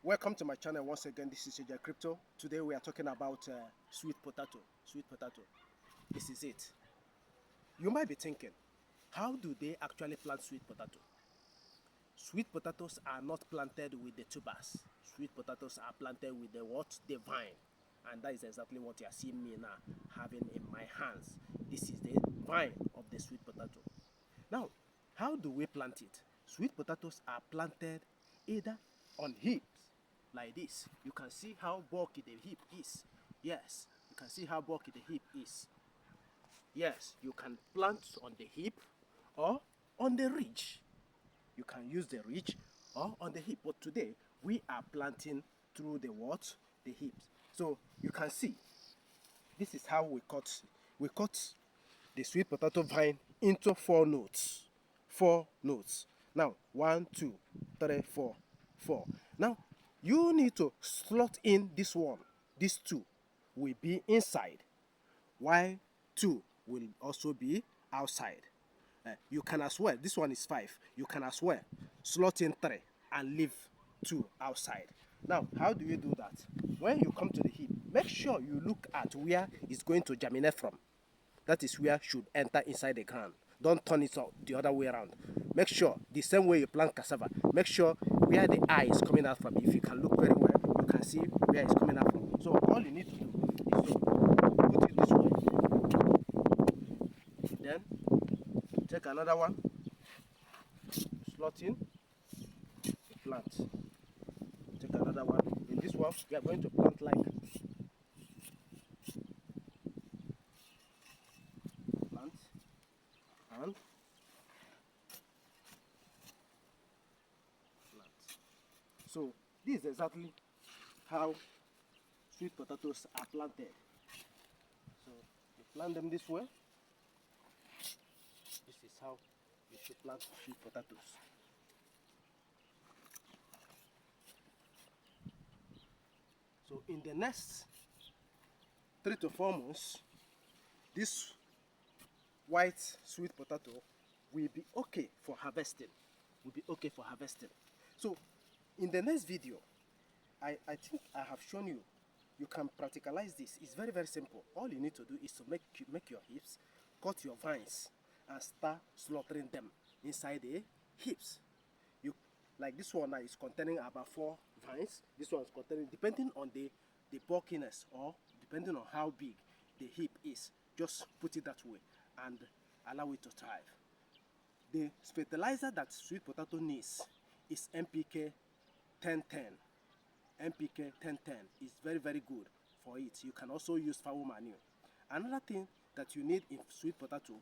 Welcome to my channel once again. This is AJ Crypto. Today we are talking about sweet potato. Sweet potato. This is it. You might be thinking, how do they actually plant sweet potato? Sweet potatoes are not planted with the tubers. Sweet potatoes are planted with the what? The vine. And that is exactly what you are seeing me now having in my hands. This is the vine of the sweet potato. Now, how do we plant it? Sweet potatoes are planted either on heaps like this. You can see how bulky the heap is. Yes, you can see how bulky the heap is. Yes, you can plant on the heap or on the ridge. You can use the ridge or on the heap. But today we are planting through the what? The heaps. So you can see this is how we cut. We cut the sweet potato vine into 4 nodes. 4 nodes. Now 1, 2, 3, 4, 4. Now you need to slot in this one. These two will be inside, while 2 will also be outside. You can as well, this one is 5, you can as well slot in 3 and leave 2 outside. Now how do you do that? When you come to the heap, make sure you look at where it's going to germinate from. That is where should enter inside the ground. Don't turn it the other way around. Make sure the same way you plant cassava, make sure where the eye is coming out from. If you can look very well, you can see where it's coming out from. So all you need to do is to put it this way. Then take another one, slot in, plant. Take another one. In this one, we are going to plant like plant and plant. So this is exactly how sweet potatoes are planted. So you plant them this way. This is how you should plant sweet potatoes. So in the next 3 to 4 months, this white sweet potato will be okay for harvesting. Will be okay for harvesting. So in the next video, I think I have shown you, you can practicalize this. It's very, very simple. All you need to do is to make your heaps, cut your vines, and start slaughtering them inside the heaps. You like this one now is containing about 4 vines. This one is containing, depending on the bulkiness or depending on how big the heap is. Just put it that way and allow it to thrive. The fertilizer that sweet potato needs is NPK 1010. NPK 1010 is very, very good for it. You can also use fowl manure. Another thing that you need in sweet potato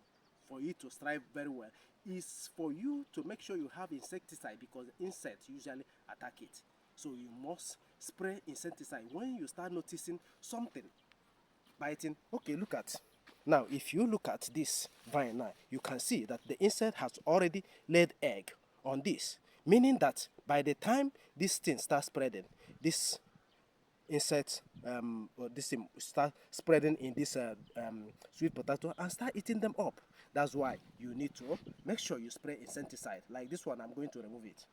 for it to thrive very well is for you to make sure you have insecticide, because insects usually attack it. So you must spray insecticide when you start noticing something biting. Okay, look at now. If you look at this vine now, you can see that the insect has already laid egg on this, meaning that by the time this thing starts spreading, this insect or this thing start spreading in this sweet potato and start eating them up. That's why you need to make sure you spray insecticide. Like this one, I'm going to remove it.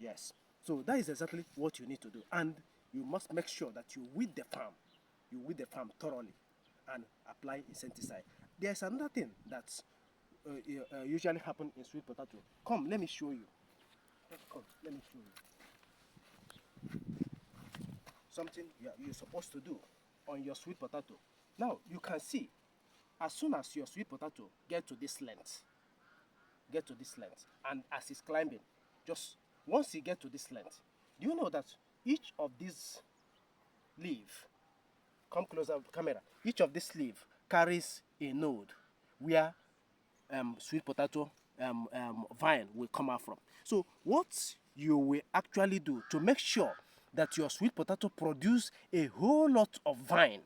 Yes. So that is exactly what you need to do, and you must make sure that you weed the farm. You weed the farm thoroughly and apply insecticide. There's another thing that usually happen in sweet potato. Come, let me show you. Come, let me show you something you're supposed to do on your sweet potato. Now you can see, as soon as your sweet potato get to this length, and as it's climbing, just once you get to this length, do you know that each of these leaf, come closer camera, each of this leaf carries a node where sweet potato vine will come out from. So what you will actually do to make sure that your sweet potato produce a whole lot of vine,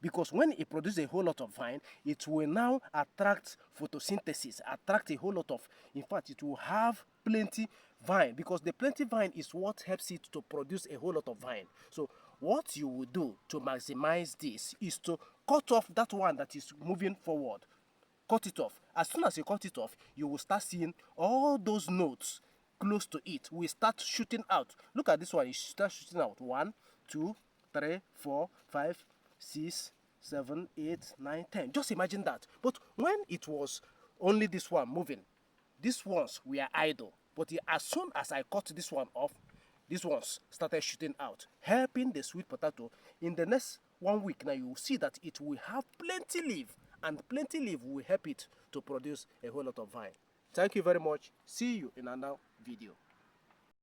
because when it produces a whole lot of vine, it will now attract photosynthesis, attract a whole lot of, in fact, it will have plenty vine, because the plenty vine is what helps it to produce a whole lot of vine. So what you will do to maximize this is to cut off that one that is moving forward. Cut it off. As soon as you cut it off, you will start seeing all those nodes close to it will start shooting out. Look at this one, it start shooting out. 1, 2, 3, 4, 5, 6, 7, 8, 9, 10. Just imagine that. But when it was only this one moving, these ones were idle. But as soon as I cut this one off, these ones started shooting out, helping the sweet potato. In the next 1 week now, you will see that it will have plenty leaf, and plenty leaf will help it to produce a whole lot of vine. Thank you very much. See you in another video.